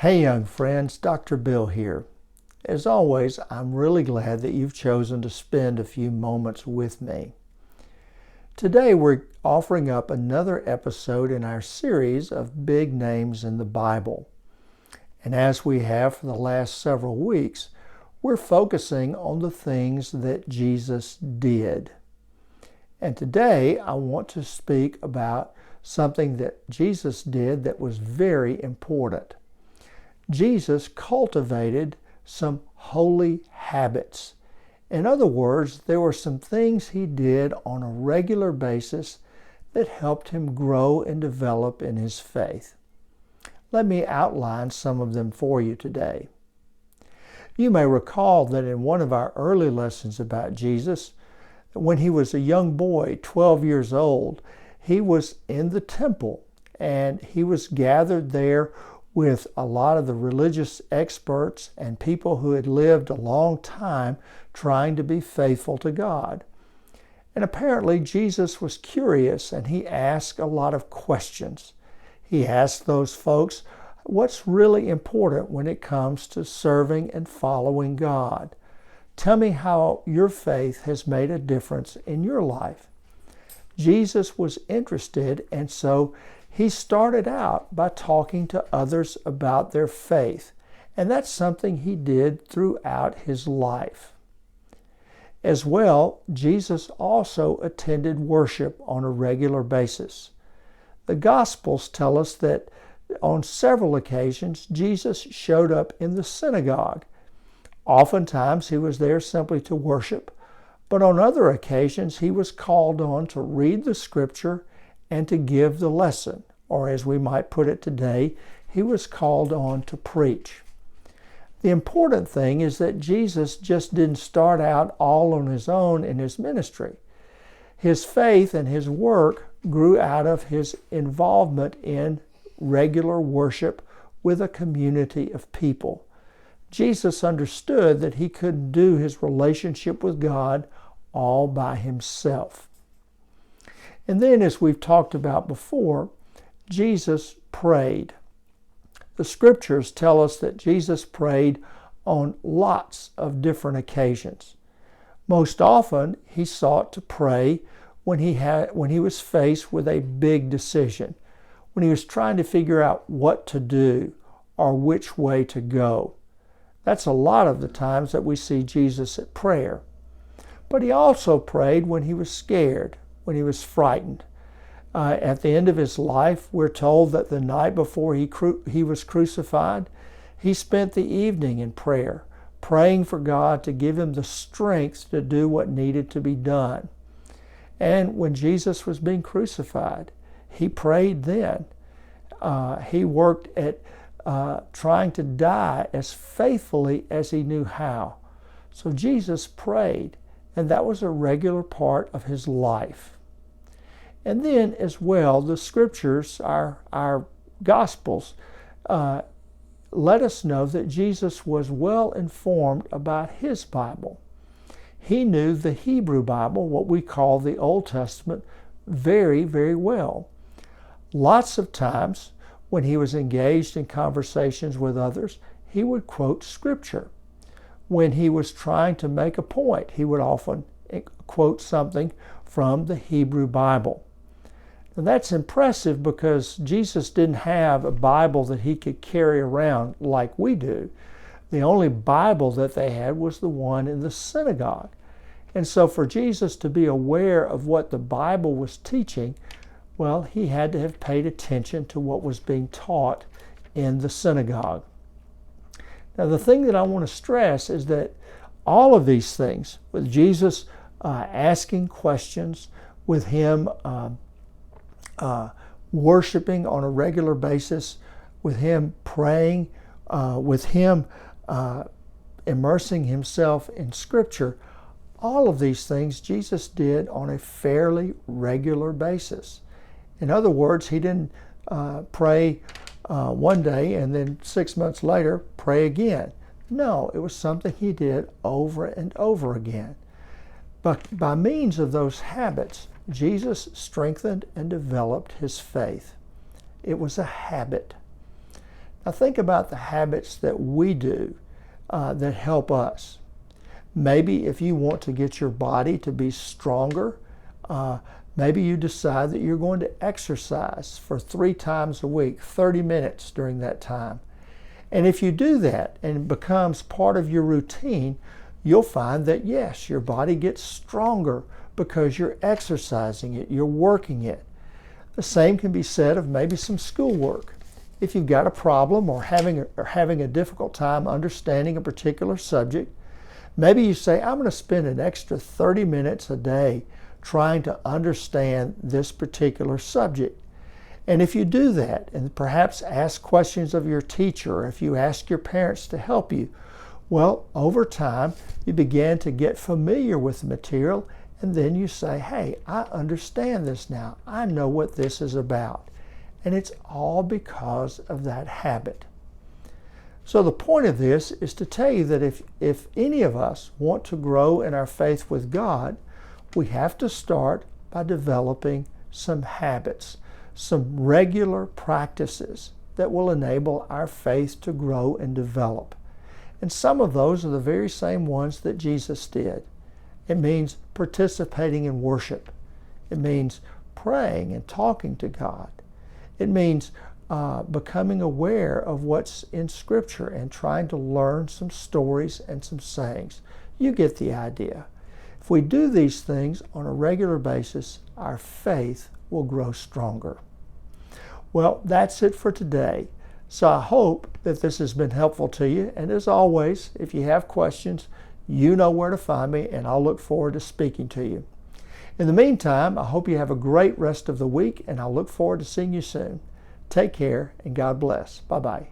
Hey young friends, Dr. Bill here. As always, I'm really glad that you've chosen to spend a few moments with me. Today we're offering up another episode in our series of big names in the Bible. And as we have for the last several weeks, we're focusing on the things that Jesus did. And today I want to speak about something that Jesus did that was very important. Jesus cultivated some holy habits. In other words, there were some things he did on a regular basis that helped him grow and develop in his faith. Let me outline some of them for you today. You may recall that in one of our early lessons about Jesus, when he was a young boy, 12 years old, he was in the temple and he was gathered there with a lot of the religious experts and people who had lived a long time trying to be faithful to God. And apparently Jesus was curious and he asked a lot of questions. He asked those folks, what's really important when it comes to serving and following God? Tell me how your faith has made a difference in your life. Jesus was interested, and so he started out by talking to others about their faith, and that's something he did throughout his life. As well, Jesus also attended worship on a regular basis. The Gospels tell us that on several occasions, Jesus showed up in the synagogue. Oftentimes, he was there simply to worship, but on other occasions, he was called on to read the Scripture and to give the lesson, or as we might put it today, he was called on to preach. The important thing is that Jesus just didn't start out all on his own in his ministry. His faith and his work grew out of his involvement in regular worship with a community of people. Jesus understood that he couldn't do his relationship with God all by himself. And then, as we've talked about before, Jesus prayed. The scriptures tell us that Jesus prayed on lots of different occasions. Most often, he sought to pray when he was faced with a big decision, when he was trying to figure out what to do or which way to go. That's a lot of the times that we see Jesus at prayer. But he also prayed when he was scared, when he was frightened. At the end of his life, we're told that the night before he was crucified, he spent the evening in prayer, praying for God to give him the strength to do what needed to be done. And when Jesus was being crucified, he prayed then. He worked at trying to die as faithfully as he knew how. So Jesus prayed, and that was a regular part of his life. And then as well, the scriptures, our Gospels, let us know that Jesus was well informed about his Bible. He knew the Hebrew Bible, what we call the Old Testament, very, very well. Lots of times when he was engaged in conversations with others, he would quote scripture. When he was trying to make a point, he would often quote something from the Hebrew Bible. And that's impressive because Jesus didn't have a Bible that he could carry around like we do. The only Bible that they had was the one in the synagogue. And so for Jesus to be aware of what the Bible was teaching, well, he had to have paid attention to what was being taught in the synagogue. Now, the thing that I want to stress is that all of these things, with Jesus asking questions, with him worshiping on a regular basis, with him praying, with him immersing himself in Scripture, all of these things Jesus did on a fairly regular basis. In other words, he didn't pray one day and then 6 months later pray again. No, it was something he did over and over again. But by means of those habits, Jesus strengthened and developed his faith. It was a habit. Now think about the habits that we do that help us. Maybe if you want to get your body to be stronger, maybe you decide that you're going to exercise for 3 times a week, 30 minutes during that time. And if you do that and it becomes part of your routine, you'll find that yes, your body gets stronger because you're exercising it, you're working it. The same can be said of maybe some schoolwork. If you've got a problem or having a difficult time understanding a particular subject, maybe you say, I'm going to spend an extra 30 minutes a day trying to understand this particular subject. And if you do that, and perhaps ask questions of your teacher, or if you ask your parents to help you, well, over time, you begin to get familiar with the material, and then you say, hey, I understand this now. I know what this is about. And it's all because of that habit. So the point of this is to tell you that if any of us want to grow in our faith with God, we have to start by developing some habits, some regular practices that will enable our faith to grow and develop. And some of those are the very same ones that Jesus did. It means participating in worship. It means praying and talking to God. It means becoming aware of what's in Scripture and trying to learn some stories and some sayings. You get the idea. If we do these things on a regular basis, our faith will grow stronger. Well, that's it for today. So I hope that this has been helpful to you. And as always, if you have questions, you know where to find me, and I'll look forward to speaking to you. In the meantime, I hope you have a great rest of the week, and I'll look forward to seeing you soon. Take care, and God bless. Bye-bye.